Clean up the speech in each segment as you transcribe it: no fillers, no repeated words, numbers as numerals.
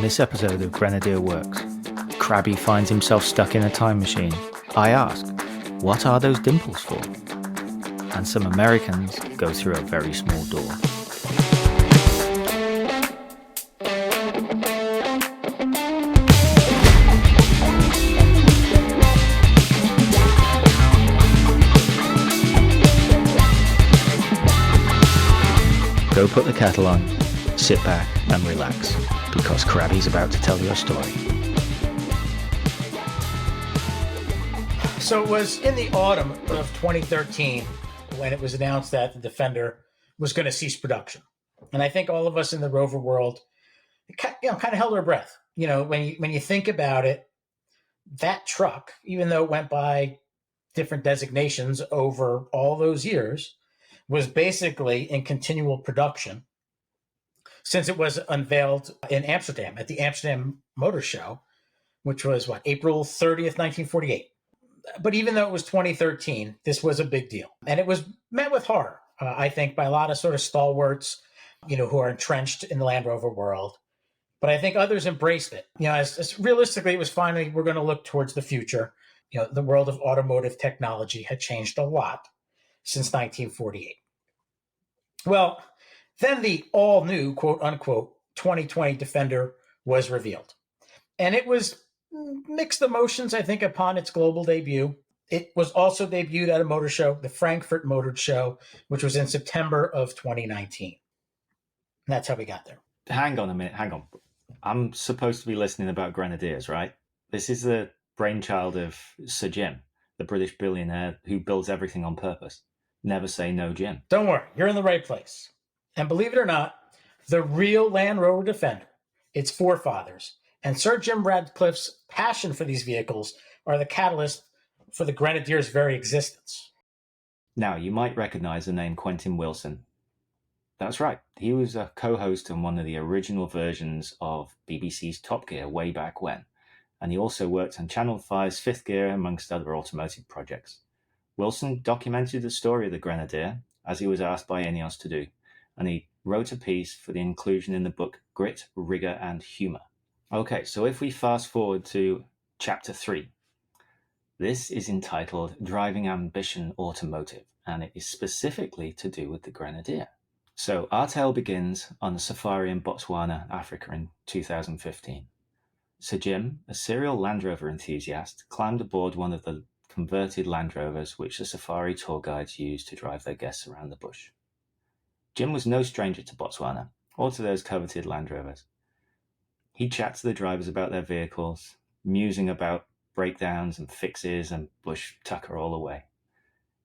this episode of Grenadier Works, KRABBY finds himself stuck in a time machine. I ask, what are those dimples for? And some Americans go through a very small door. Go put the kettle on, sit back and relax, because KRABBY's about to tell you a story. So it was in the autumn of 2013 when it was announced that the Defender was going to cease production. And I think all of us in the rover world kind of held our breath. You know, when you think about it, that truck, even though it went by different designations over all those years, was basically in continual production since it was unveiled in Amsterdam at the Amsterdam Motor Show, which was April 30th, 1948. But even though it was 2013, this was a big deal. And it was met with horror, I think, by a lot of sort of stalwarts, who are entrenched in the Land Rover world. But I think others embraced it. As realistically, it was finally, we're going to look towards the future. The world of automotive technology had changed a lot since 1948. Well, then the all-new, quote-unquote, 2020 Defender was revealed. And it was mixed emotions, I think, upon its global debut. It was also debuted at a motor show, the Frankfurt Motor Show, which was in September of 2019. And that's how we got there. Hang on a minute, hang on. I'm supposed to be listening about Grenadiers, right? This is the brainchild of Sir Jim, the British billionaire who builds everything on purpose. Never say no, Jim. Don't worry, you're in the right place. And believe it or not, the real Land Rover Defender, its forefathers, and Sir Jim Radcliffe's passion for these vehicles are the catalyst for the Grenadier's very existence. Now, you might recognize the name Quentin Wilson. That's right. He was a co-host on one of the original versions of BBC's Top Gear way back when. And he also worked on Channel 5's Fifth Gear, amongst other automotive projects. Wilson documented the story of the Grenadier, as he was asked by INEOS to do, and he wrote a piece for the inclusion in the book Grit, Rigor and Humour. Okay, so if we fast forward to Chapter 3, this is entitled Driving Ambition Automotive, and it is specifically to do with the Grenadier. So our tale begins on a safari in Botswana, Africa in 2015. Sir Jim, a serial Land Rover enthusiast, climbed aboard one of the converted Land Rovers which the safari tour guides use to drive their guests around the bush. Jim was no stranger to Botswana, or to those coveted Land Rovers. He'd chat to the drivers about their vehicles, musing about breakdowns and fixes and bush tucker all the way.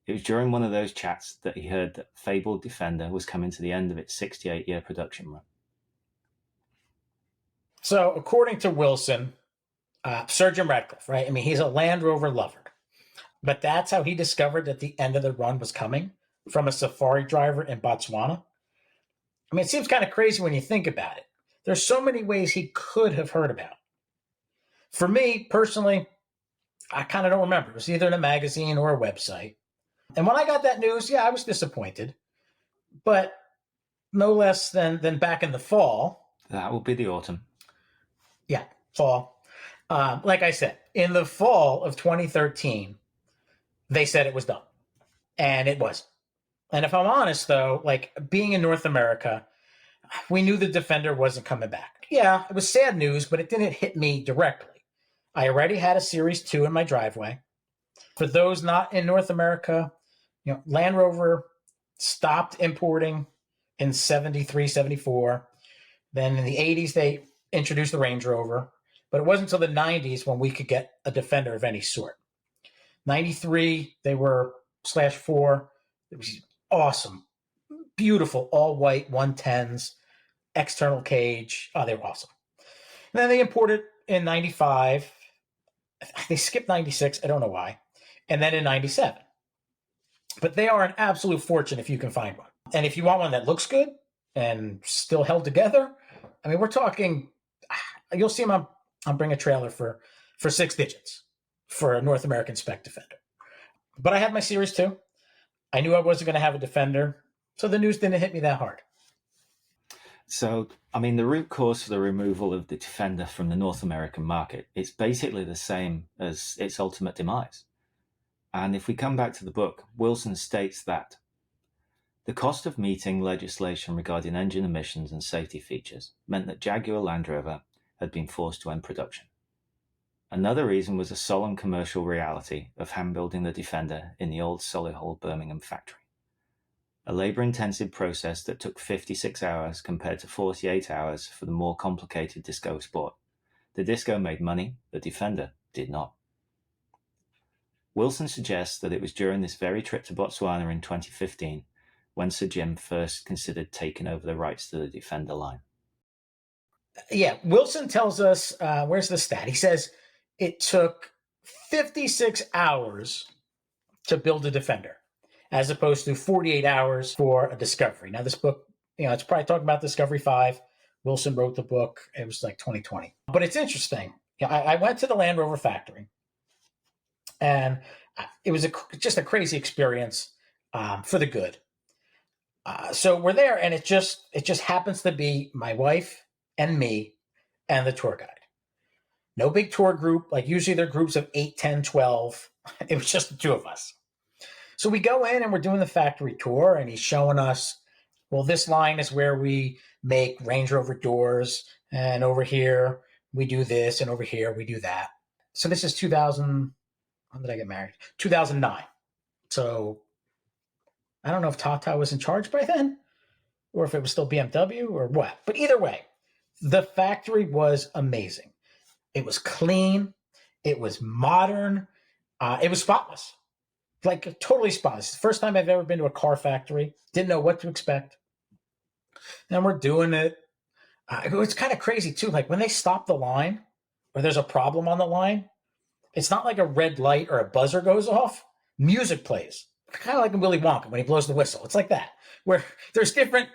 It was during one of those chats that he heard that fabled Defender was coming to the end of its 68-year production run. So, according to Wilson, Sir Jim Radcliffe, right? I mean, he's a Land Rover lover. But that's how he discovered that the end of the run was coming, from a safari driver in Botswana. I mean, it seems kind of crazy when you think about it. There's so many ways he could have heard about it. For me, personally, I kind of don't remember. It was either in a magazine or a website. And when I got that news, I was disappointed. But no less than back in the fall. That will be the autumn. Yeah, fall. Like I said, in the fall of 2013, they said it was done. And it wasn't. And if I'm honest, though, being in North America, we knew the Defender wasn't coming back. Yeah, it was sad news, but it didn't hit me directly. I already had a Series 2 in my driveway. For those not in North America, Land Rover stopped importing in 73, 74. Then in the 80s, they introduced the Range Rover. But it wasn't until the 90s when we could get a Defender of any sort. 93, they were /4. It was awesome. Beautiful, all white 110s, external cage. Oh, they were awesome. And then they imported in 95. They skipped 96. I don't know why. And then in 97. But they are an absolute fortune if you can find one. And if you want one that looks good and still held together, I mean, we're talking, you'll see them on Bring a Trailer for 6 digits for a North American spec Defender. But I had my Series 2. I knew I wasn't going to have a Defender, so the news didn't hit me that hard. So, I mean, the root cause for the removal of the Defender from the North American market is basically the same as its ultimate demise. And if we come back to the book, Wilson states that the cost of meeting legislation regarding engine emissions and safety features meant that Jaguar Land Rover had been forced to end production. Another reason was a solemn commercial reality of hand-building the Defender in the old Solihull Birmingham factory. A labour-intensive process that took 56 hours compared to 48 hours for the more complicated Disco Sport. The Disco made money, the Defender did not. Wilson suggests that it was during this very trip to Botswana in 2015 when Sir Jim first considered taking over the rights to the Defender line. Yeah, Wilson tells us, where's the stat? He says it took 56 hours to build a Defender, as opposed to 48 hours for a Discovery. Now, this book, it's probably talking about Discovery 5. Wilson wrote the book. It was like 2020. But it's interesting. I went to the Land Rover factory, and it was just a crazy experience for the good. So we're there, and it just happens to be my wife and me and the tour guide. No big tour group. Like usually they're groups of 8, 10, 12. It was just the two of us. So we go in and we're doing the factory tour, and he's showing us, well, this line is where we make Range Rover doors, and over here we do this, and over here we do that. So this is 2000. When did I get married? 2009. So I don't know if Tata was in charge by then, or if it was still BMW or what. But either way, the factory was amazing. It was clean. It was modern. It was spotless. Like totally spotless. It's the first time I've ever been to a car factory. Didn't know what to expect. And we're doing it. It's kind of crazy too. Like when they stop the line or there's a problem on the line, it's not like a red light or a buzzer goes off. Music plays. Kind of like in Willy Wonka when he blows the whistle. It's like that, where there's different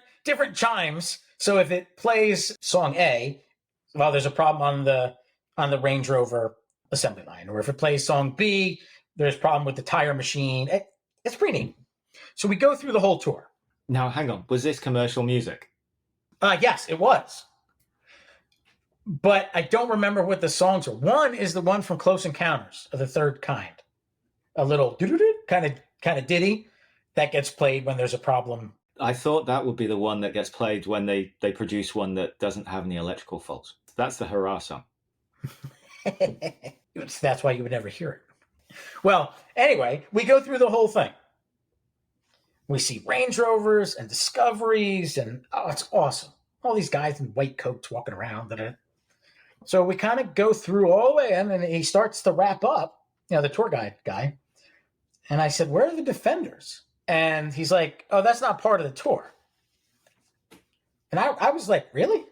chimes. So if it plays song A, well, there's a problem on the Range Rover assembly line. Or if it plays song B, there's a problem with the tire machine. It's pretty neat. So we go through the whole tour. Now, hang on. Was this commercial music? Yes, it was. But I don't remember what the songs were. One is the one from Close Encounters of the Third Kind. A little kind of ditty that gets played when there's a problem. I thought that would be the one that gets played when they produce one that doesn't have any electrical faults. That's the hurrah song. That's why you would never hear it. Well, anyway, we go through the whole thing. We see Range Rovers and Discoveries, and it's awesome. All these guys in white coats walking around. So we kind of go through all the way in, and he starts to wrap up, the tour guide guy. And I said, where are the Defenders? And he's like, oh, that's not part of the tour. And I was like, really?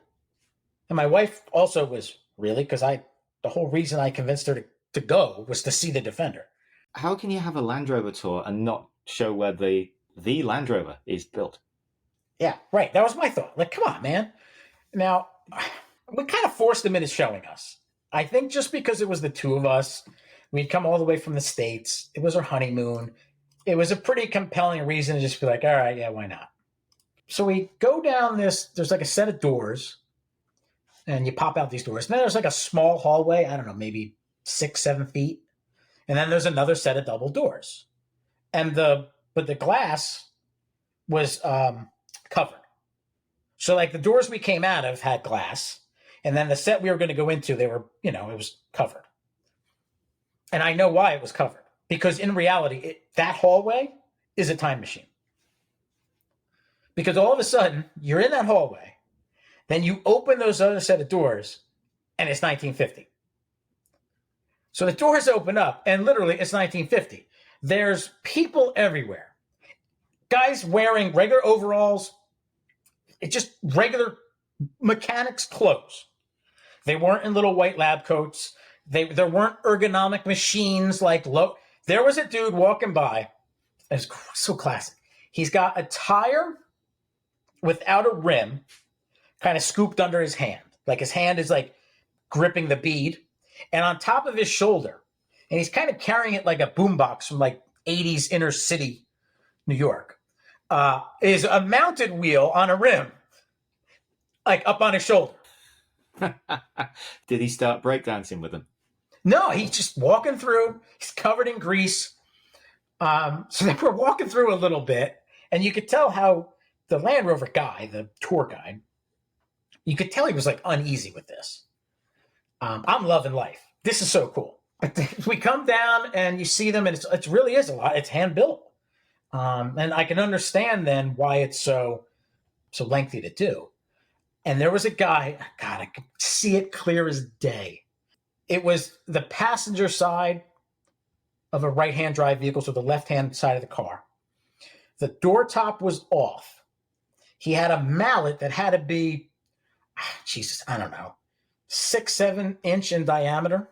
And my wife also was, really? Because the whole reason I convinced her to go was to see the Defender. How can you have a Land Rover tour and not show where the Land Rover is built? Yeah, right. That was my thought. Like, come on, man. Now, we kind of forced him into showing us. I think just because it was the two of us, we'd come all the way from the States. It was our honeymoon. It was a pretty compelling reason to just be like, all right, yeah, why not? So we go down there's like a set of doors, and you pop out these doors. And then there's like a small hallway, I don't know, maybe 6, 7 feet. And then there's another set of double doors. But the glass was covered. So like the doors we came out of had glass, and then the set we were going to go into, they were, it was covered. And I know why it was covered, because in reality, that hallway is a time machine. Because all of a sudden, you're in that hallway, then you open those other set of doors, and it's 1950. So the doors open up, and literally it's 1950. There's people everywhere. Guys wearing regular overalls, it's just regular mechanics' clothes. They weren't in little white lab coats. There weren't ergonomic machines there was a dude walking by. It was so classic. He's got a tire without a rim kind of scooped under his hand. Like his hand is like gripping the bead. And on top of his shoulder, and he's kind of carrying it like a boombox from like 80s inner city New York, is a mounted wheel on a rim. like up on his shoulder. Did he start breakdancing with them? No, he's just walking through. He's covered in grease. So they were walking through a little bit, and you could tell how the Land Rover guy, the tour guide, you could tell he was like uneasy with this. I'm loving life. This is so cool. But we come down and you see them, and it really is a lot. It's hand built, and I can understand then why it's so lengthy to do. And there was a guy. God, I could see it clear as day. It was the passenger side of a right-hand drive vehicle, so the left-hand side of the car. The door top was off. He had a mallet that had to be, I don't know, 6-7 inch in diameter.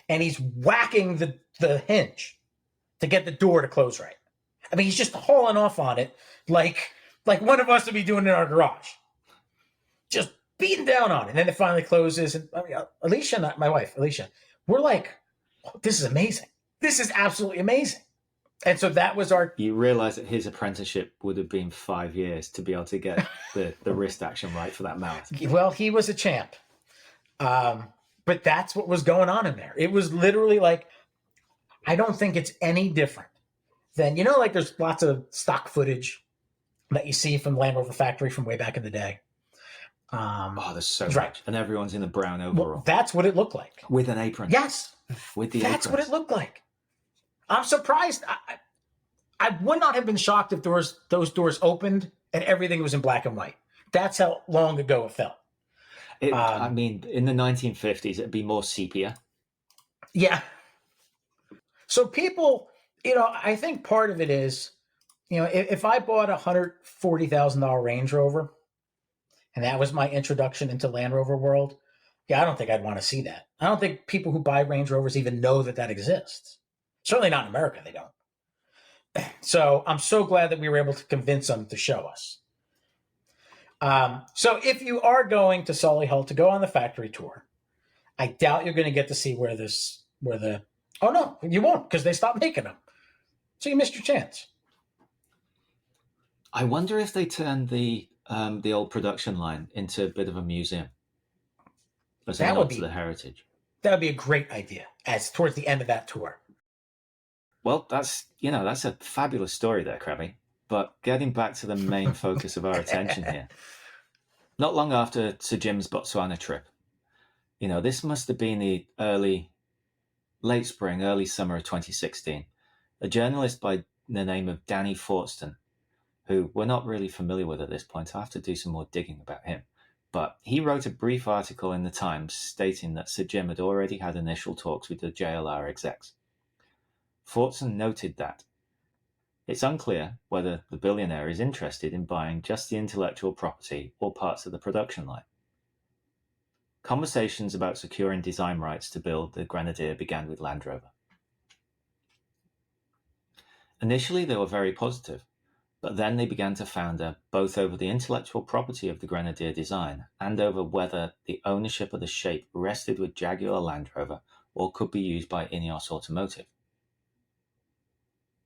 And he's whacking the hinge to get the door to close right. I mean, he's just hauling off on it like one of us would be doing in our garage. Just beating down on it. And then it finally closes. And I mean, Alicia, my wife, we're like, oh, this is amazing. This is absolutely amazing. And so that was our... You realize that his apprenticeship would have been 5 years to be able to get the wrist action right for that mouth. Well, he was a champ. But that's what was going on in there. It was literally like, I don't think it's any different than, like there's lots of stock footage that you see from Land Rover factory from way back in the day. There's so much. Right. And everyone's in the brown overall. Well, that's what it looked like. With an apron. Yes. With the That's aprons. what it looked like. I'm surprised. I would not have been shocked if those doors opened and everything was in black and white. That's how long ago it felt. I mean, in the 1950s, it'd be more sepia. Yeah. So people, I think part of it is, if I bought a $140,000 Range Rover, and that was my introduction into Land Rover world, I don't think I'd want to see that. I don't think people who buy Range Rovers even know that exists. Certainly not in America, they don't. So I'm so glad that we were able to convince them to show us. So if you are going to Solihull to go on the factory tour, I doubt you're going to get to see oh no, you won't, because they stopped making them. So you missed your chance. I wonder if they turned the old production line into a bit of a museum. As a nod to the heritage. That would be a great idea as towards the end of that tour. Well, that's a fabulous story there, KRABBY. But getting back to the main focus of our attention here, not long after Sir Jim's Botswana trip, this must have been the late spring, early summer of 2016. A journalist by the name of Danny Fortston, who we're not really familiar with at this point. I have to do some more digging about him. But he wrote a brief article in the Times stating that Sir Jim had already had initial talks with the JLR execs. Fortson noted that it's unclear whether the billionaire is interested in buying just the intellectual property or parts of the production line. Conversations about securing design rights to build the Grenadier began with Land Rover. Initially, they were very positive. But then they began to founder both over the intellectual property of the Grenadier design and over whether the ownership of the shape rested with Jaguar Land Rover or could be used by INEOS Automotive.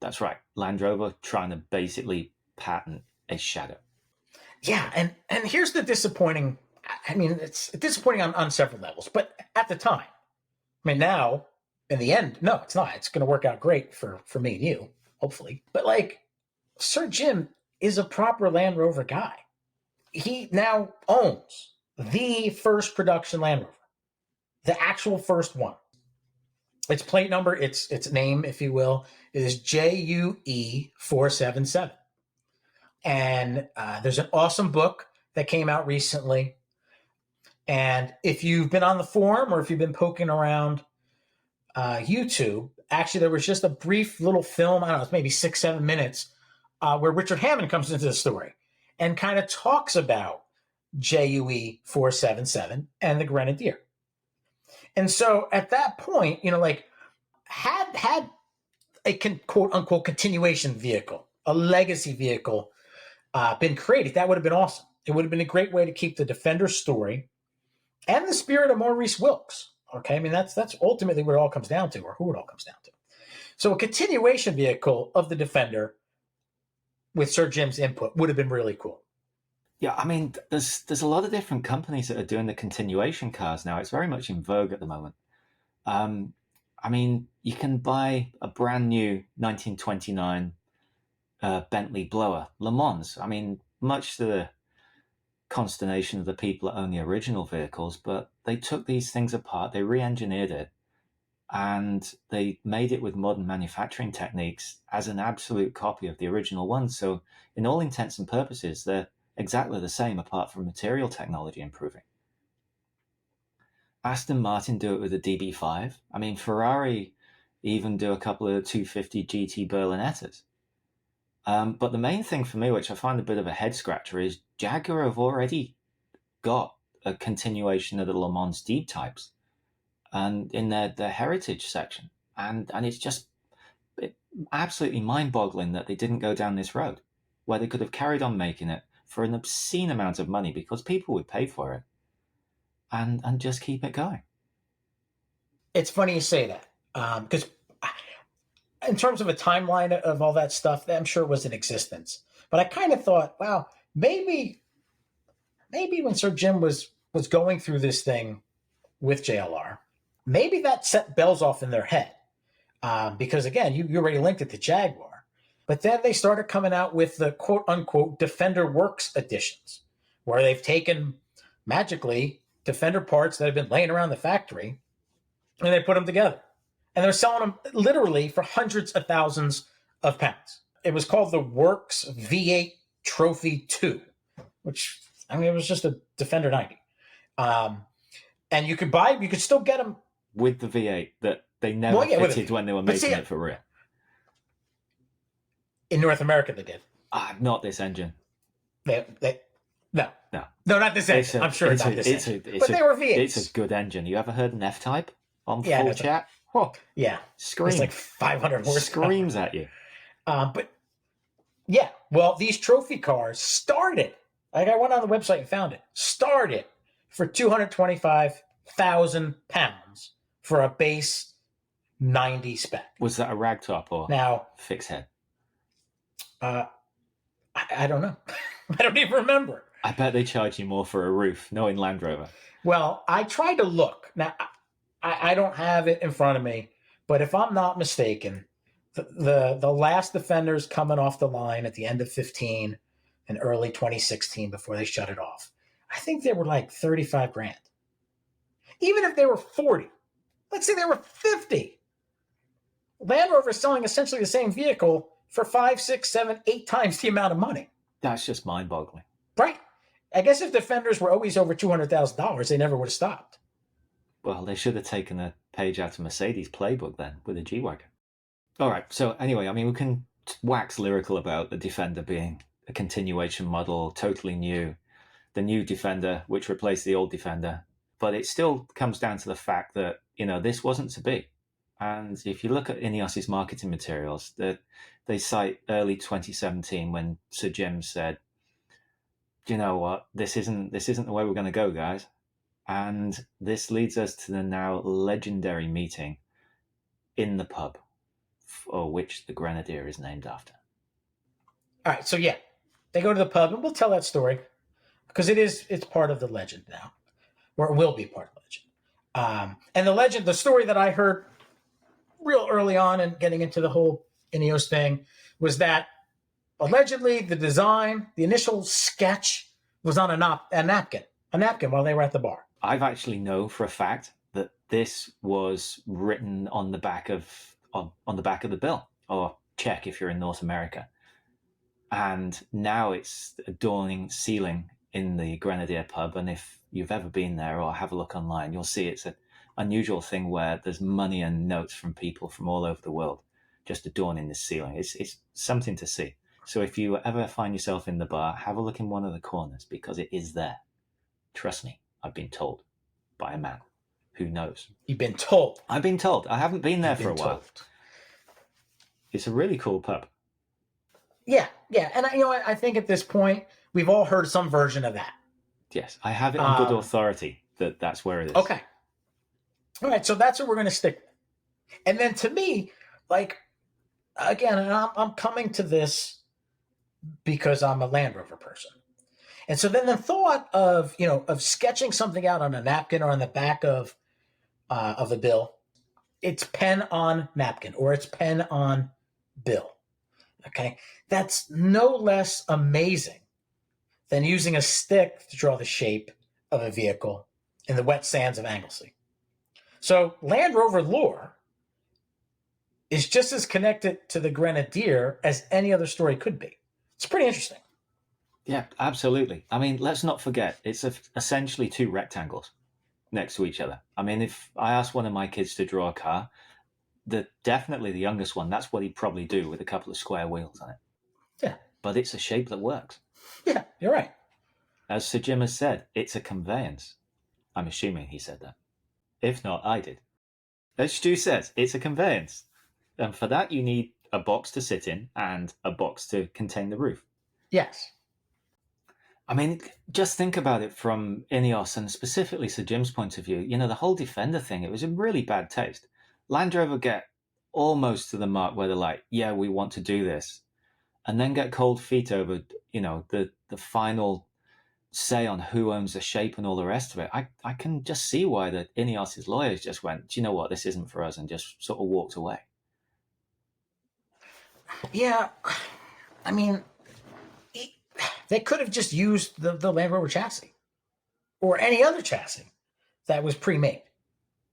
That's right, Land Rover trying to basically patent a shadow. Yeah, and here's the disappointing, it's disappointing on several levels, but at the time, now, in the end, no, it's not. It's going to work out great for me and you, hopefully. But Sir Jim is a proper Land Rover guy. He now owns the first production Land Rover, the actual first one. Its plate number, its name, if you will, is JUE 477. And there's an awesome book that came out recently. And if you've been on the forum or if you've been poking around YouTube, actually there was just a brief little film, I don't know, it's maybe 6-7 minutes, where Richard Hammond comes into the story and kind of talks about JUE 477 and the Grenadier. And so at that point, had a quote unquote continuation vehicle, a legacy vehicle been created, that would have been awesome. It would have been a great way to keep the Defender story and the spirit of Maurice Wilks. Okay. That's ultimately what it all comes down to, or who it all comes down to. So a continuation vehicle of the Defender with Sir Jim's input would have been really cool. Yeah, I mean, there's a lot of different companies that are doing the continuation cars now. It's very much in vogue at the moment. Um, I mean, you can buy a brand new 1929 Bentley blower, Le Mans. I mean, much to the consternation of the people that own the original vehicles, but they took these things apart, they re-engineered it, and they made it with modern manufacturing techniques as an absolute copy of the original one. So, in all intents and purposes, they're exactly the same, apart from material technology improving. Aston Martin do it with a DB5. I mean, Ferrari even do a couple of 250 GT Berlinettas. But the main thing for me, which I find a bit of a head scratcher, is Jaguar have already got a continuation of the Le Mans Deep types, and in their heritage section, and it's just absolutely mind-boggling that they didn't go down this road, where they could have carried on making it for an obscene amount of money because people would pay for it, and just keep it going. It's funny you say that, because in terms of a timeline of all that stuff, I'm sure it was in existence. But I kind of thought, wow, maybe when Sir Jim was going through this thing with JLR, maybe that set bells off in their head. Because again, you already linked it to Jaguar. But then they started coming out with the quote unquote Defender Works editions, where they've taken magically Defender parts that have been laying around the factory and they put them together. And they're selling them literally for hundreds of thousands of pounds. It was called the Works V8 Trophy 2, which, I mean, it was just a Defender 90. And you could still get them with the V8 that they never fitted when they were making it for real. In North America, they did. Not this engine. No, not this engine. I'm sure it's not this engine. But they were V8s. It's a good engine. You ever heard an F-Type on full chat? Oh, yeah. Screams. It's like 500 horsepower. Screams at you. But yeah, well, these trophy cars started, like I went on the website and found it, started for 225,000 pounds for a base 90 spec. Was that a ragtop or now fixed head? I don't know. I don't even remember. I bet they charge you more for a roof, knowing Land Rover. Well, I tried to look. Now, I don't have it in front of me, but if I'm not mistaken, the last Defenders coming off the line at the end of 15 and early 2016 before they shut it off, I think they were like 35 grand. Even if they were 40, let's say they were 50. Land Rover is selling essentially the same vehicle for 5, 6, 7, 8 times the amount of money. That's just mind-boggling. Right. I guess if Defenders were always over $200,000, they never would have stopped. Well, they should have taken a page out of Mercedes' playbook then with a G-Wagon. All right, so anyway, I mean, we can wax lyrical about the Defender being a continuation model, totally new, the new Defender, which replaced the old Defender. But it still comes down to the fact that, this wasn't to be. And if you look at INEOS's marketing materials, they cite early 2017 when Sir Jim said, "Do you know what? This isn't the way we're going to go, guys." And this leads us to the now legendary meeting in the pub, for which the Grenadier is named after. All right, so yeah, they go to the pub, and we'll tell that story because it's part of the legend now, or it will be part of the legend. And the story that I heard real early on and getting into the whole INEOS thing was that allegedly the design, the initial sketch was on a napkin while they were at the bar. I've actually know for a fact that this was written on the back of the bill, or check if you're in North America. And now it's adorning ceiling in the Grenadier pub. And if you've ever been there or have a look online, you'll see it's an unusual thing where there's money and notes from people from all over the world just adorning the ceiling. It's something to see. So if you ever find yourself in the bar, have a look in one of the corners because it is there. Trust me, I've been told by a man who knows. You've been told? I've been told. I haven't been there for a while. It's a really cool pub. Yeah. And I think at this point, we've all heard some version of that. Yes, I have it on good authority that that's where it is. Okay. All right, so that's what we're going to stick with. And then to me, like, again, and I'm coming to this because I'm a Land Rover person. And so then the thought of, of sketching something out on a napkin or on the back of the bill, it's pen on napkin or it's pen on bill. Okay. That's no less amazing than using a stick to draw the shape of a vehicle in the wet sands of Anglesey. So Land Rover lore is just as connected to the Grenadier as any other story could be. It's pretty interesting. Yeah, absolutely. I mean, let's not forget, it's essentially two rectangles next to each other. I mean, if I asked one of my kids to draw a car, definitely the youngest one, that's what he'd probably do with a couple of square wheels on it. Yeah. But it's a shape that works. Yeah, you're right. As Sir Jim has said, it's a conveyance. I'm assuming he said that. If not, I did. As Stu says, it's a conveyance. And for that, you need a box to sit in and a box to contain the roof. Yes. I mean, just think about it from INEOS and specifically Sir Jim's point of view. The whole Defender thing, it was in really bad taste. Land Rover get almost to the mark where they're like, yeah, we want to do this. And then get cold feet over, the final say on who owns the shape and all the rest of it. I can just see why the INEOS's lawyers just went, do you know what, this isn't for us, and just sort of walked away. Yeah, I mean, they could have just used the Land Rover chassis or any other chassis that was pre-made.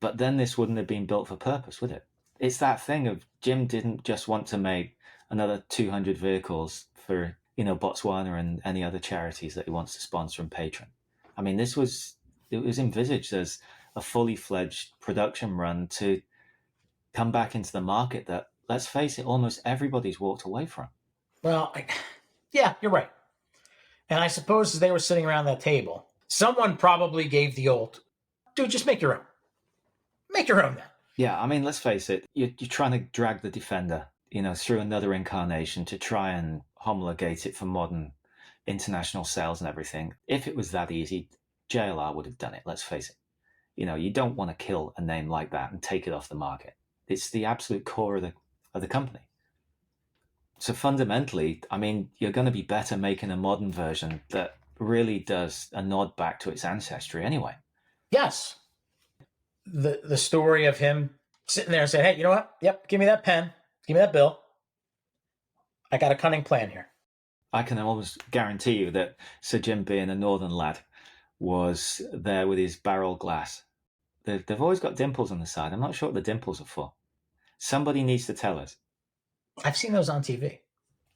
But then this wouldn't have been built for purpose, would it? It's that thing of Jim didn't just want to make another 200 vehicles for, Botswana and any other charities that he wants to sponsor and patron. I mean, it was envisaged as a fully fledged production run to come back into the market that, let's face it, almost everybody's walked away from. Well, yeah, you're right. And I suppose as they were sitting around that table, someone probably gave the old, dude, just make your own. Make your own then. Yeah, I mean, let's face it, you're trying to drag the Defender, through another incarnation to try and homologate it for modern international sales and everything. If it was that easy, JLR would have done it, let's face it. You don't want to kill a name like that and take it off the market. It's the absolute core of the company. So fundamentally, I mean, you're going to be better making a modern version that really does a nod back to its ancestry anyway. Yes. The story of him sitting there and saying, hey, you know what? Yep, give me that pen. Give me that bill. I got a cunning plan here. I can almost guarantee you that Sir Jim, being a northern lad, was there with his barrel glass. They've always got dimples on the side. I'm not sure what the dimples are for. Somebody needs to tell us. I've seen those on TV.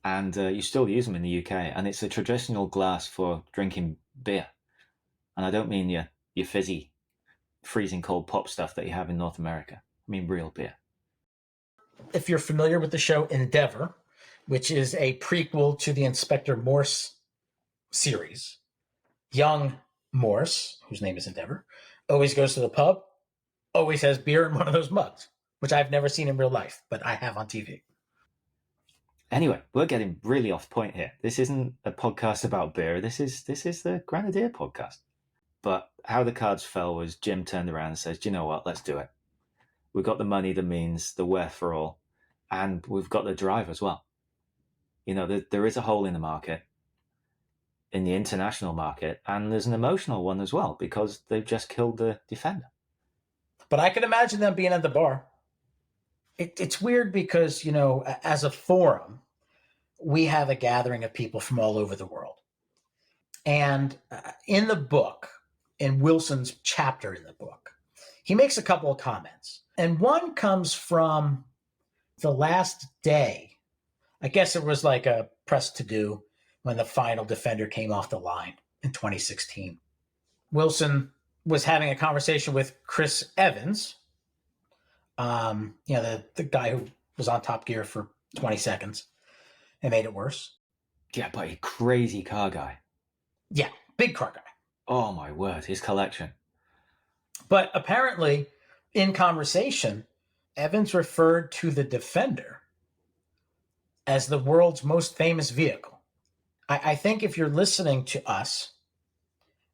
And you still use them in the UK. And it's a traditional glass for drinking beer. And I don't mean your fizzy, freezing cold pop stuff that you have in North America. I mean real beer. If you're familiar with the show Endeavour, which is a prequel to the Inspector Morse series, young Morse, whose name is Endeavour, always goes to the pub, always has beer in one of those mugs, which I've never seen in real life, but I have on TV. Anyway, we're getting really off point here. This isn't a podcast about beer. This is the Grenadier podcast. But how the cards fell was Jim turned around and says, do you know what? Let's do it. We've got the money, the means, the wherefore, and we've got the drive as well. There is a hole in the market, in the international market, and there's an emotional one as well because they've just killed the Defender. But I can imagine them being at the bar. It's weird because, as a forum, we have a gathering of people from all over the world. And in the book, in Wilson's chapter in the book, he makes a couple of comments. And one comes from the last day. I guess it was like a press to-do when the final Defender came off the line in 2016. Wilson was having a conversation with Chris Evans, the guy who was on Top Gear for 20 seconds and made it worse. Yeah, but a crazy car guy. Yeah, big car guy. Oh my word, his collection. But apparently, in conversation, Evans referred to the Defender as the world's most famous vehicle. I think if you're listening to us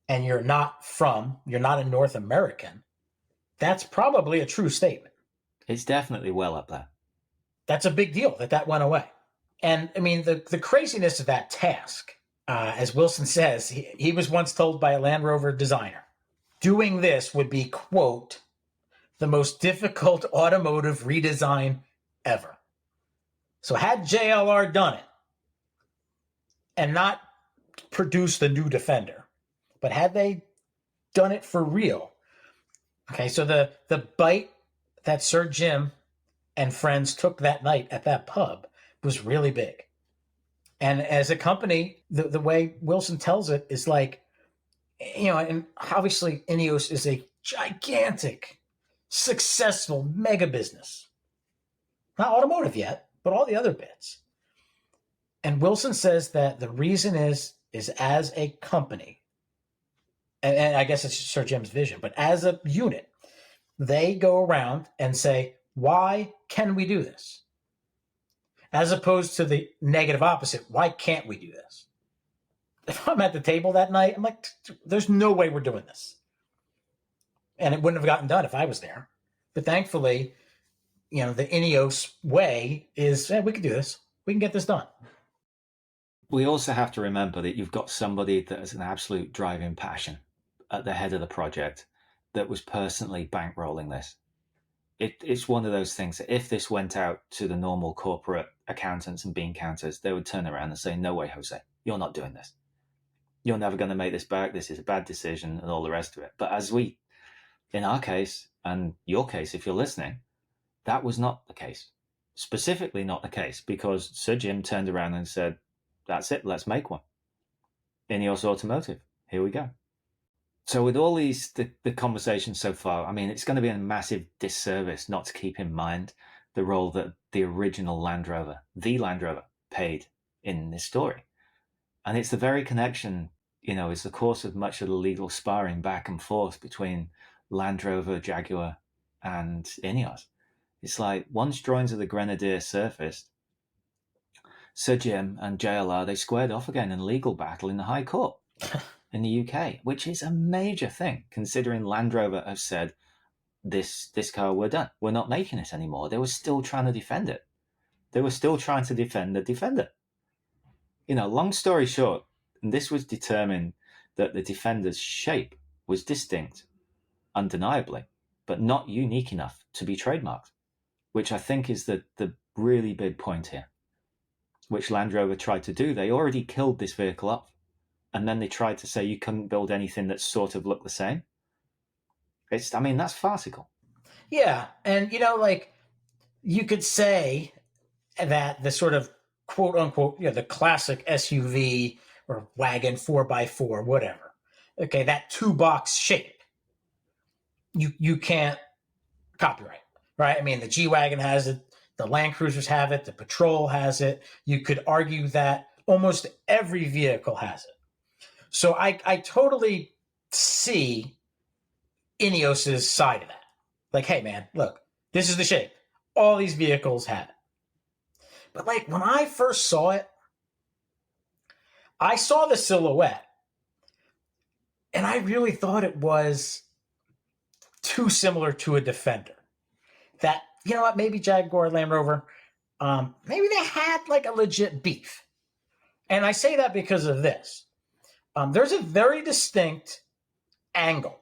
and you're not a North American, that's probably a true statement. It's definitely well up there. That's a big deal that went away. And I mean, the craziness of that task, as Wilson says, he was once told by a Land Rover designer, doing this would be, quote, the most difficult automotive redesign ever. So had JLR done it and not produced the new Defender, but had they done it for real, okay, so the bite that Sir Jim and friends took that night at that pub was really big. And as a company, the way Wilson tells it is like, and obviously INEOS is a gigantic, successful mega business. Not automotive yet, but all the other bits. And Wilson says that the reason is as a company, and I guess it's Sir Jim's vision, but as a unit, they go around and say, why can we do this? As opposed to the negative opposite, why can't we do this? If I'm at the table that night, I'm like, there's no way we're doing this. And it wouldn't have gotten done if I was there. But thankfully, the INEOS way is, we can do this. We can get this done. We also have to remember that you've got somebody that has an absolute driving passion at the head of the project that was personally bankrolling this. It's one of those things that if this went out to the normal corporate accountants and bean counters, they would turn around and say, no way, Jose, you're not doing this. You're never going to make this back. This is a bad decision and all the rest of it. But in our case, and your case, if you're listening, that was not the case. Specifically not the case, because Sir Jim turned around and said, that's it, let's make one. INEOS Automotive, here we go. So with all the conversations so far, I mean, it's going to be a massive disservice not to keep in mind the role that the original Land Rover, played in this story. And it's the very connection, is the course of much of the legal sparring back and forth between Land Rover, Jaguar, and INEOS. It's like once drawings of the Grenadier surfaced, Sir Jim and JLR, they squared off again in legal battle in the High Court in the UK, which is a major thing, considering Land Rover have said, this car, we're done. We're not making it anymore. They were still trying to defend it. They were still trying to defend the Defender. Long story short, this was determined that the Defender's shape was distinct, undeniably, but not unique enough to be trademarked, which I think is the really big point here, which Land Rover tried to do. They already killed this vehicle off, and then they tried to say you couldn't build anything that sort of looked the same. That's farcical. Yeah, and you could say that the sort of quote unquote, the classic SUV or wagon 4x4, whatever. Okay, that 2-box shape, you can't copyright, right? I mean, the G-Wagon has it, the Land Cruisers have it, the Patrol has it. You could argue that almost every vehicle has it. So I totally see INEOS's side of that. Like, hey, man, look, this is the shape. All these vehicles have it. But when I first saw it, I saw the silhouette, and I really thought it was too similar to a Defender. That, maybe Jaguar, Land Rover, maybe they had a legit beef. And I say that because of this. There's a very distinct angle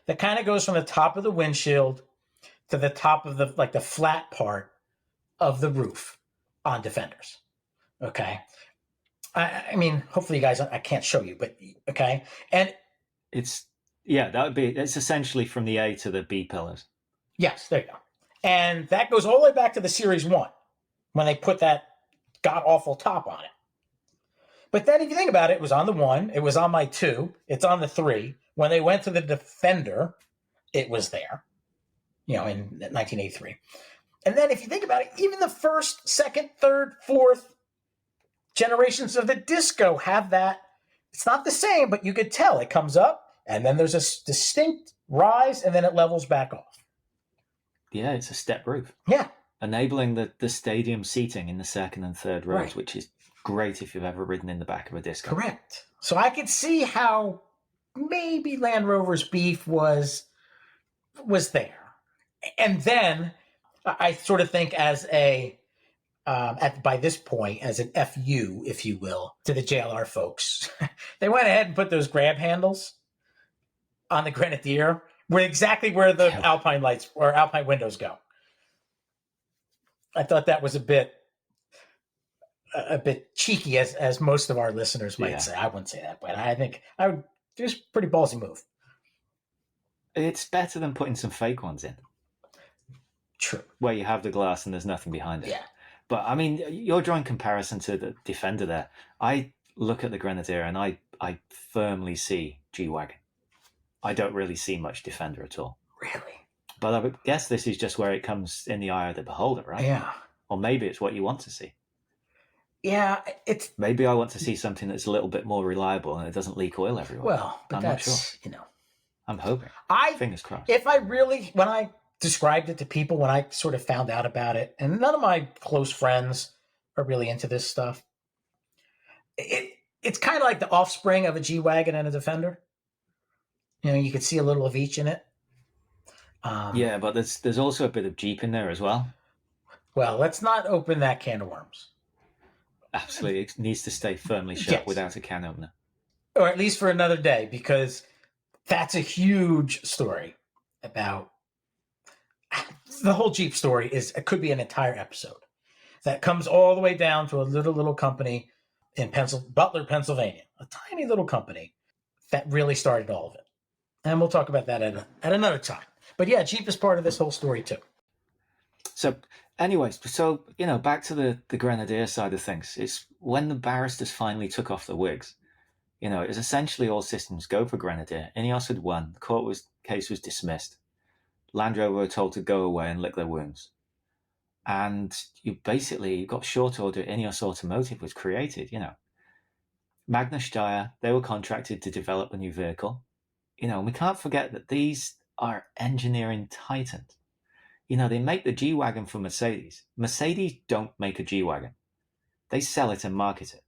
that kind of goes from the top of the windshield to the top of the flat part of the roof on Defenders. Okay. I mean, hopefully you guys, I can't show you, but okay. And it's essentially from the A to the B pillars. Yes, there you go. And that goes all the way back to the Series 1 when they put that god-awful top on it. But then if you think about it, it was on the 1, it was on my 2, it's on the 3. When they went to the Defender, it was there, in 1983. And then if you think about it, even the first, second, third, fourth generations of the Disco have that. It's not the same, but you could tell it comes up, and then there's a distinct rise, and then it levels back off. Yeah, it's a step roof. Yeah. Enabling the stadium seating in the second and third rows, Right. Which is great if you've ever ridden in the back of a Disco. Correct. So I could see how maybe Land Rover's beef was there. And then I sort of think as a by this point as an FU, if you will, to the JLR folks. They went ahead and put those grab handles on the Grenadier, exactly where the Alpine lights or Alpine windows go. I thought that was a bit cheeky, as most of our listeners might say. I wouldn't say that, but I think it was a pretty ballsy move. It's better than putting some fake ones in. True. Where you have the glass and there's nothing behind it. Yeah. But I mean, you're drawing comparison to the Defender there. I look at the Grenadier and I firmly see G-Wagon. I don't really see much Defender at all. Really? But I would guess this is just where it comes in the eye of the beholder, right? Yeah. Or maybe it's what you want to see. Yeah, maybe I want to see something that's a little bit more reliable and it doesn't leak oil everywhere. Well, but I'm that's, not sure. I'm hoping. Fingers crossed. When I described it to people, when I sort of found out about it, and none of my close friends are really into this stuff, it's kind of like the offspring of a G-Wagon and a Defender. You could see a little of each in it. Yeah, but there's also a bit of Jeep in there as well. Well, let's not open that can of worms. Absolutely. It needs to stay firmly shut without a can opener. Or at least for another day, because that's a huge story about the whole Jeep story. It could be an entire episode that comes all the way down to a little company in Butler, Pennsylvania, a tiny little company that really started all of it. And we'll talk about that at another time. But yeah, Jeep is part of this whole story too. So anyways, back to the Grenadier side of things. It's when the barristers finally took off the wigs, it was essentially all systems go for Grenadier. INEOS had won. The case was dismissed. Land Rover were told to go away and lick their wounds. And you got short order. INEOS Automotive was created, Magna Steyr, they were contracted to develop a new vehicle. And we can't forget that these are engineering titans. They make the G-Wagon for Mercedes. Mercedes don't make a G-Wagon. They sell it and market it.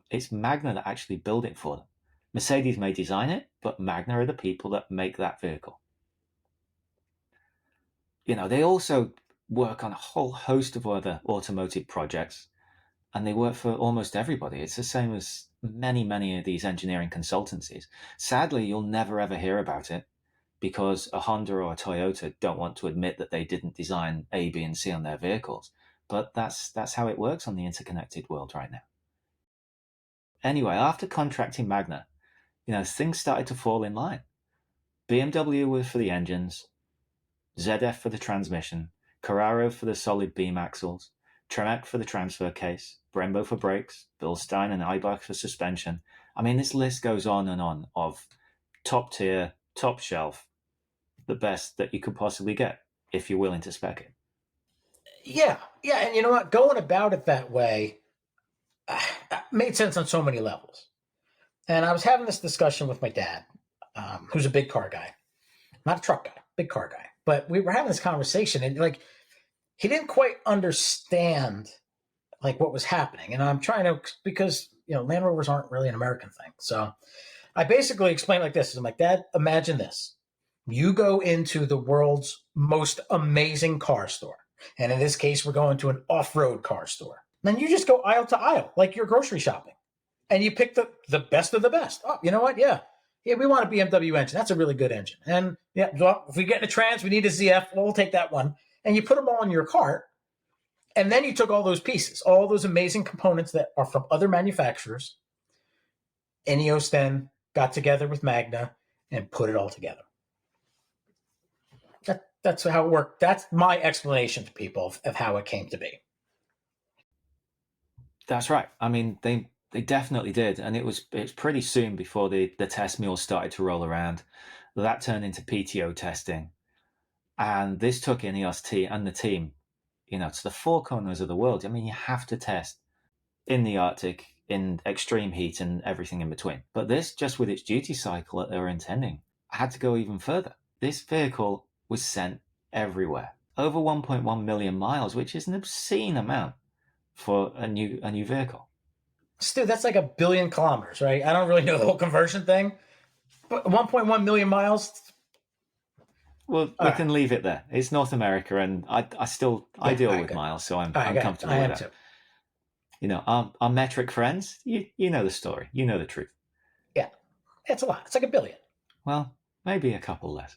It's Magna that actually build it for them. Mercedes may design it, but Magna are the people that make that vehicle. They also work on a whole host of other automotive projects, and they work for almost everybody. It's the same as many of these engineering consultancies. Sadly, you'll never ever hear about it because a Honda or a Toyota don't want to admit that they didn't design A, B, and C on their vehicles. But that's how it works on the interconnected world right now. Anyway, after contracting Magna, things started to fall in line. BMW was for the engines, ZF for the transmission, Carraro for the solid beam axles, Tremec for the transfer case, Brembo for brakes, Bilstein and Eibach for suspension. I mean, this list goes on and on of top tier, top shelf, the best that you could possibly get if you're willing to spec it. Yeah, and you know what? Going about it that way made sense on so many levels. And I was having this discussion with my dad, who's a big car guy, not a truck guy, big car guy. But we were having this conversation, and he didn't quite understand what was happening. And I'm trying to, because Land Rovers aren't really an American thing. So I basically explained like this. I'm like, Dad, imagine this. You go into the world's most amazing car store. And in this case, we're going to an off-road car store. Then you just go aisle to aisle, like you're grocery shopping. And you pick the best of the best. Oh, you know what? Yeah, we want a BMW engine. That's a really good engine. And yeah, well, if we get in a trans, we need a ZF. Well, we'll take that one. And you put them all in your cart. And then you took all those pieces, all those amazing components that are from other manufacturers. INEOS then got together with Magna and put it all together. That's how it worked. That's my explanation to people of how it came to be. That's right. I mean, they definitely did. And it's pretty soon before the test mules started to roll around. That turned into PTO testing. And this took INEOS and the team, to the four corners of the world. I mean, you have to test in the Arctic, in extreme heat and everything in between. But this, just with its duty cycle that they were intending, had to go even further. This vehicle was sent everywhere. Over 1.1 million miles, which is an obscene amount for a new vehicle. Stu, that's like 1 billion kilometers, right? I don't really know the whole conversion thing, but 1.1 million miles. Well, All we right. can leave it there. It's North America, and I deal all right, with good. miles, so I'm All right, good. comfortable I with am that. too. You know, our metric friends, you know the story, you know the truth. Yeah, it's a lot. It's like a billion. Well, maybe a couple less.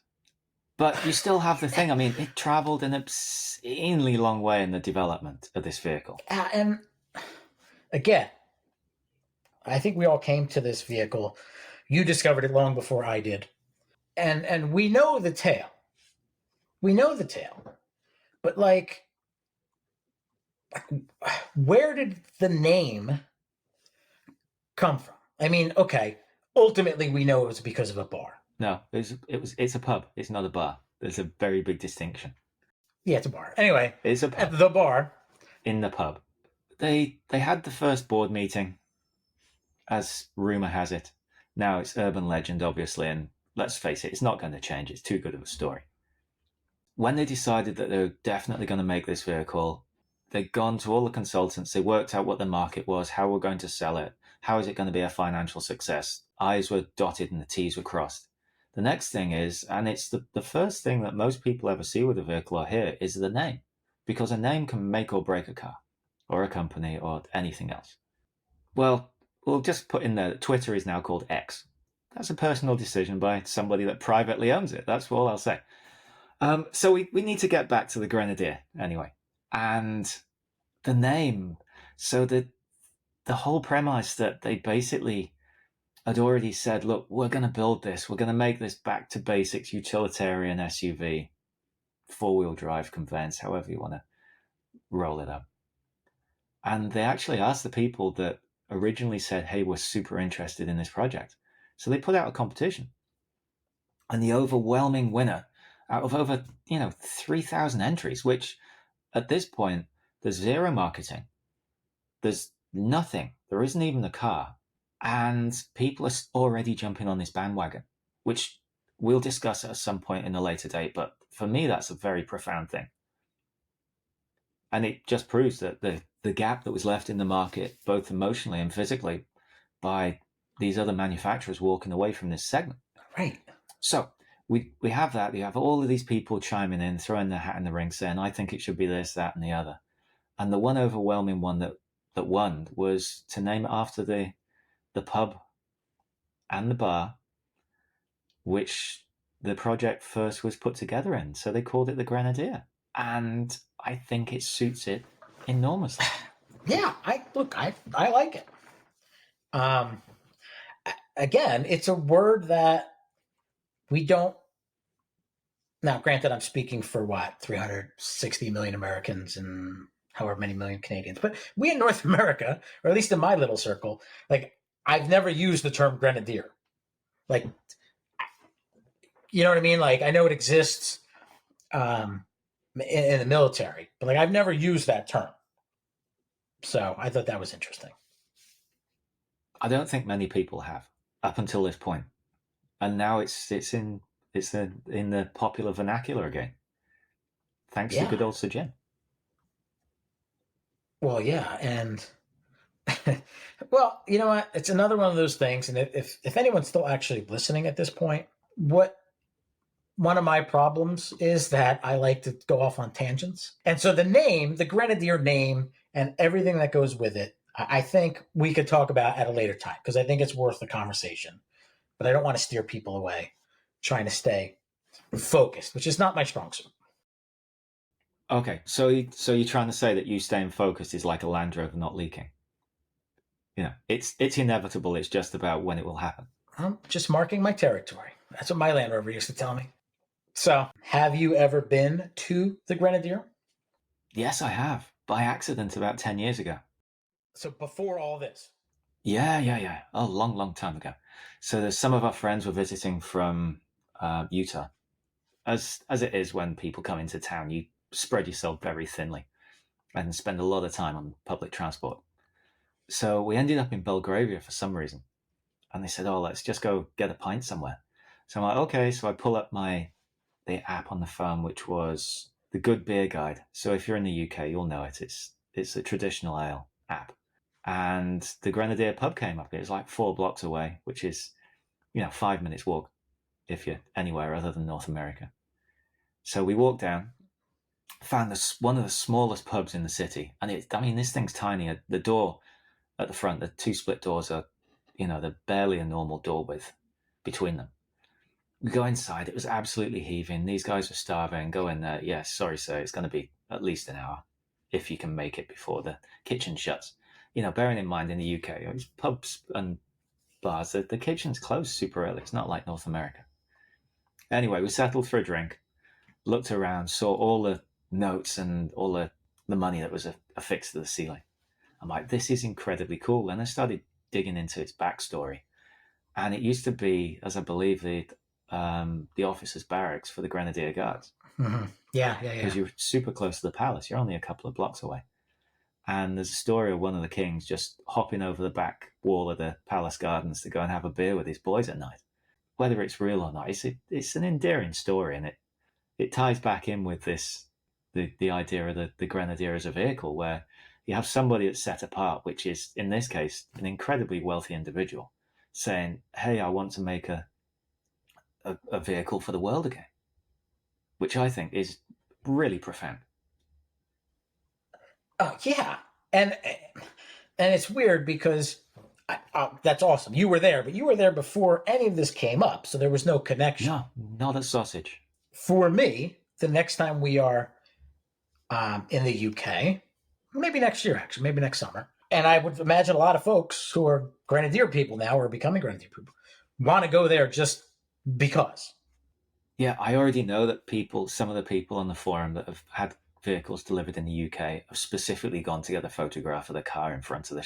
But you still have the thing. I mean, it traveled an obscenely long way in the development of this vehicle. And again, I think we all came to this vehicle. You discovered it long before I did, and we know the tale. We know the tale, but like, where did the name come from? I mean, okay, ultimately we know it was because of a bar. No, it's a pub. It's not a bar. There's a very big distinction. Yeah, it's a bar. Anyway, It's a at pub. the bar. In the pub, they had the first board meeting, as rumor has it. Now it's urban legend, obviously, and let's face it, it's not going to change. It's too good of a story. When they decided that they were definitely going to make this vehicle, they'd gone to all the consultants. They worked out what the market was, how we're going to sell it, how is it going to be a financial success. I's were dotted and the T's were crossed. The next thing is, and it's the first thing that most people ever see with a vehicle or hear, is the name. Because a name can make or break a car, or a company, or anything else. Well, we'll just put in there that Twitter is now called X. That's a personal decision by somebody that privately owns it. That's all I'll say. So we need to get back to the Grenadier anyway. And the name. So the whole premise that they basically had already said, look, we're going to build this. We're going to make this back to basics utilitarian SUV, four-wheel drive conveyance, however you want to roll it up. And they actually asked the people that originally said, hey, we're super interested in this project. So they put out a competition. And the overwhelming winner, out of over 3,000 entries, which at this point, there's zero marketing. There's nothing. There isn't even a car. And people are already jumping on this bandwagon, which we'll discuss at some point in a later date. But for me, that's a very profound thing. And it just proves that the gap that was left in the market, both emotionally and physically, by these other manufacturers walking away from this segment. Right. So we have that. You have all of these people chiming in, throwing their hat in the ring, saying, I think it should be this, that, and the other. And the one overwhelming one that won was to name it after the pub and the bar, which the project first was put together in. So they called it the Grenadier. And I think it suits it enormously. Yeah, I like it. Again, it's a word that we don't. Now, granted, I'm speaking for 360 million Americans and however many million Canadians, but we in North America, or at least in my little circle, like, I've never used the term grenadier. Like, you know what I mean? Like, I know it exists in the military, but like, I've never used that term. So I thought that was interesting. I don't think many people have up until this point, and now it's in the popular vernacular again, thanks to good old Sir Jim. Well, yeah, and well, you know what? It's another one of those things, and if anyone's still actually listening at this point, one of my problems is that I like to go off on tangents, and so the name, the Grenadier name, and everything that goes with it, I think we could talk about at a later time because I think it's worth the conversation. But I don't want to steer people away, trying to stay focused, which is not my strong suit. Okay, so you're trying to say that you staying focused is like a Land Rover not leaking? It's inevitable. It's just about when it will happen. I'm just marking my territory. That's what my Land Rover used to tell me. So, have you ever been to the Grenadier? Yes, I have. By accident about 10 years ago. So before all this? Yeah. A long time ago. So there's some of our friends were visiting from Utah. As it is when people come into town, you spread yourself very thinly and spend a lot of time on public transport. So we ended up in Belgravia for some reason. And they said, oh, let's just go get a pint somewhere. So I'm like, okay. So I pull up the app on the phone, which was the Good Beer Guide. So if you're in the UK, you'll know it. It's a traditional ale app. And the Grenadier pub came up. It was like 4 blocks away, which is, 5 minutes walk if you're anywhere other than North America. So we walked down, found one of the smallest pubs in the city. And this thing's tiny. The door at the front, the 2 split doors are, they're barely a normal door width between them. We go inside. It was absolutely heaving. These guys were starving. Go in there. Yes, sorry, sir. It's going to be at least an hour if you can make it before the kitchen shuts. Bearing in mind in the UK, pubs and bars, the kitchens close super early. It's not like North America. Anyway, we settled for a drink, looked around, saw all the notes and all the money that was affixed to the ceiling. I'm like, this is incredibly cool. And I started digging into its backstory. And it used to be, as I believe, the officers' barracks for the Grenadier Guards. Mm-hmm. Yeah. Because you're super close to the palace. You're only a couple of blocks away. And there's a story of one of the kings just hopping over the back wall of the palace gardens to go and have a beer with his boys at night. Whether it's real or not, it's an endearing story, and it ties back in with the idea of the Grenadier as a vehicle, where you have somebody that's set apart, which is, in this case, an incredibly wealthy individual, saying, hey, I want to make a vehicle for the world again, which I think is really profound. Oh, yeah. And it's weird because that's awesome. You were there, but you were there before any of this came up, so there was no connection. No, not a sausage. For me, the next time we are in the UK, maybe next year, actually, maybe next summer, and I would imagine a lot of folks who are Grenadier people now or becoming Grenadier people want to go there just because. Yeah, I already know that some of the people on the forum that have had vehicles delivered in the UK have specifically gone to get a photograph of the car in front of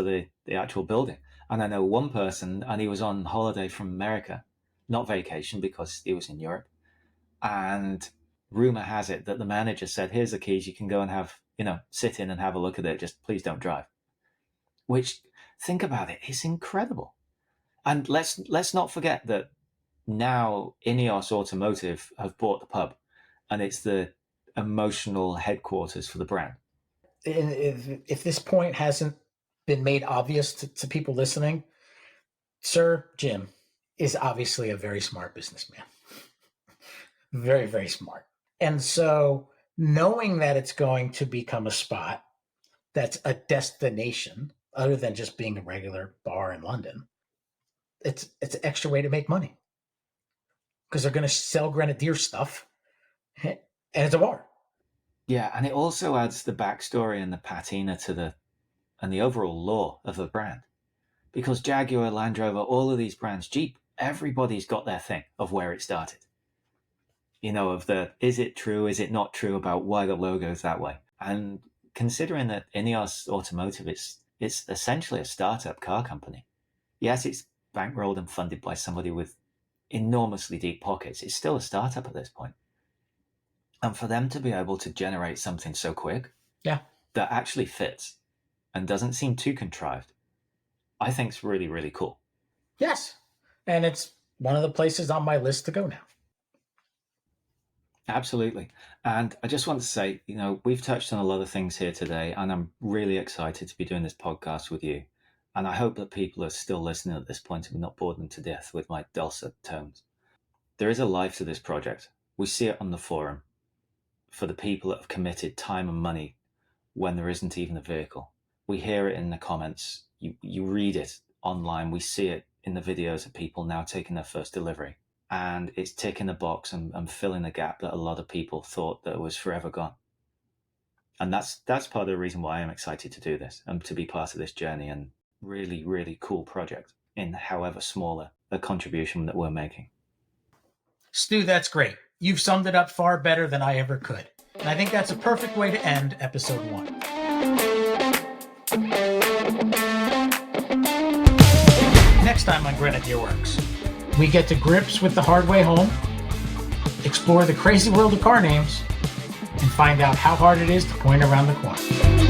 the actual building. And I know one person, and he was on holiday from America, not vacation because he was in Europe. And rumor has it that the manager said, here's the keys, you can go and have, sit in and have a look at it. Just please don't drive. Which, think about it, is incredible. And let's not forget that now INEOS Automotive have bought the pub, and it's the emotional headquarters for the brand. If this point hasn't been made obvious to people listening, Sir Jim is obviously a very smart businessman. Very, very smart. And so knowing that it's going to become a spot that's a destination other than just being a regular bar in London, it's an extra way to make money because they're going to sell Grenadier stuff and it's a bar. Yeah, and it also adds the backstory and the patina and the overall lore of the brand. Because Jaguar, Land Rover, all of these brands, Jeep, everybody's got their thing of where it started. Is it true, is it not true about why the logo's that way? And considering that INEOS Automotive, it's essentially a startup car company. Yes, it's bankrolled and funded by somebody with enormously deep pockets. It's still a startup at this point. And for them to be able to generate something so quick, yeah, that actually fits and doesn't seem too contrived, I think it's really, really cool. Yes. And it's one of the places on my list to go now. Absolutely. And I just want to say, we've touched on a lot of things here today, and I'm really excited to be doing this podcast with you. And I hope that people are still listening at this point and not bored them to death with my dulcet tones. There is a life to this project. We see it on the forum for the people that have committed time and money when there isn't even a vehicle. We hear it in the comments. You read it online. We see it in the videos of people now taking their first delivery. And it's ticking the box and filling the gap that a lot of people thought that was forever gone. And that's part of the reason why I'm excited to do this and to be part of this journey and really, really cool project in however small a contribution that we're making. Stu, that's great. You've summed it up far better than I ever could. And I think that's a perfect way to end episode 1. Next time on Grenadier Works, we get to grips with the hard way home, explore the crazy world of car names, and find out how hard it is to point around the corner.